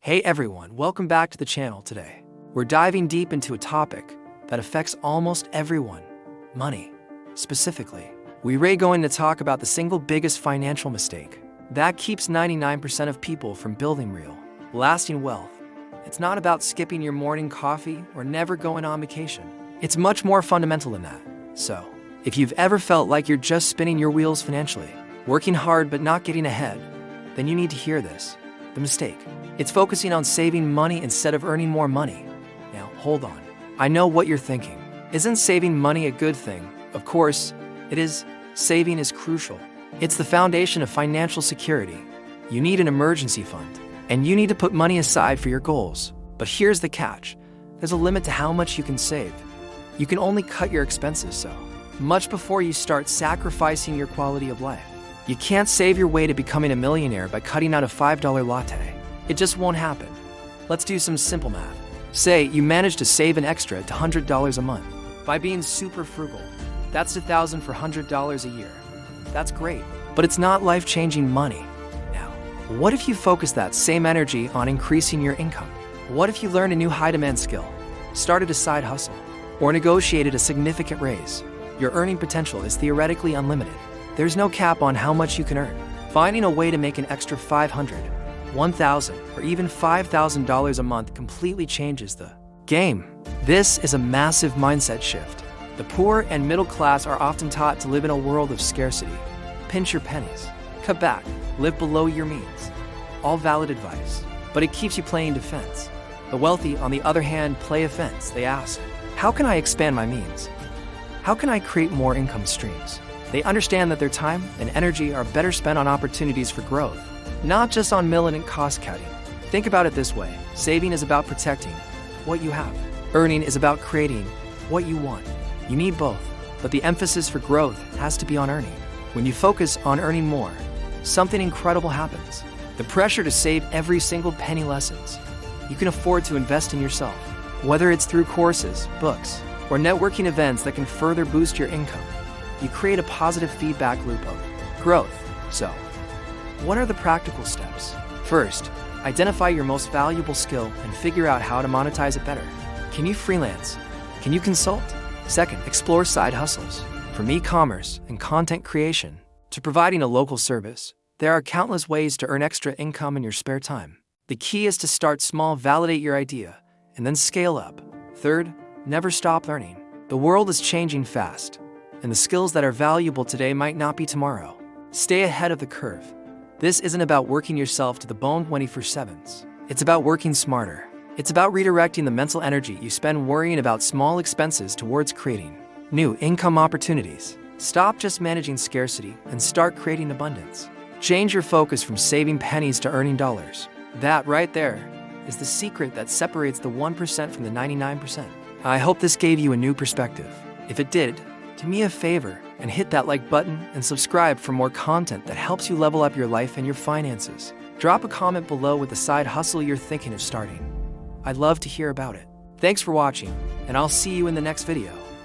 Hey everyone, welcome back to the channel today. We're diving deep into a topic that affects almost everyone, money. Specifically, we're going to talk about the single biggest financial mistake that keeps 99% of people from building real, lasting wealth. It's not about skipping your morning coffee or never going on vacation. It's much more fundamental than that. So, if you've ever felt like you're just spinning your wheels financially, working hard but not getting ahead, then you need to hear this. The mistake. It's focusing on saving money instead of earning more money. Now, hold on. I know what you're thinking. Isn't saving money a good thing? Of course, it is. Saving is crucial. It's the foundation of financial security. You need an emergency fund, and you need to put money aside for your goals. But here's the catch. There's a limit to how much you can save. You can only cut your expenses so much before you start sacrificing your quality of life. You can't save your way to becoming a millionaire by cutting out a $5 latte. It just won't happen. Let's do some simple math. Say you manage to save an extra $100 a month by being super frugal. That's $1,000 for $100 a year. That's great, but it's not life-changing money. Now, what if you focus that same energy on increasing your income? What if you learned a new high-demand skill, started a side hustle, or negotiated a significant raise? Your earning potential is theoretically unlimited. There's no cap on how much you can earn. Finding a way to make an extra $500, $1,000, or even $5,000 a month completely changes the game. This is a massive mindset shift. The poor and middle class are often taught to live in a world of scarcity. Pinch your pennies, cut back, live below your means. All valid advice, but it keeps you playing defense. The wealthy, on the other hand, play offense. They ask, how can I expand my means? How can I create more income streams? They understand that their time and energy are better spent on opportunities for growth, not just on militant cost cutting. Think about it this way. Saving is about protecting what you have. Earning is about creating what you want. You need both, but the emphasis for growth has to be on earning. When you focus on earning more, something incredible happens. The pressure to save every single penny lessens. You can afford to invest in yourself, whether it's through courses, books, or networking events that can further boost your income. You create a positive feedback loop of growth. So, what are the practical steps? First, identify your most valuable skill and figure out how to monetize it better. Can you freelance? Can you consult? Second, explore side hustles. From e-commerce and content creation to providing a local service, there are countless ways to earn extra income in your spare time. The key is to start small, validate your idea, and then scale up. Third, never stop learning. The world is changing fast, and the skills that are valuable today might not be tomorrow. Stay ahead of the curve. This isn't about working yourself to the bone 24/7. It's about working smarter. It's about redirecting the mental energy you spend worrying about small expenses towards creating new income opportunities. Stop just managing scarcity and start creating abundance. Change your focus from saving pennies to earning dollars. That right there is the secret that separates the 1% from the 99%. I hope this gave you a new perspective. If it did, do me a favor and hit that like button and subscribe for more content that helps you level up your life and your finances. Drop a comment below with the side hustle you're thinking of starting. I'd love to hear about it. Thanks for watching, and I'll see you in the next video.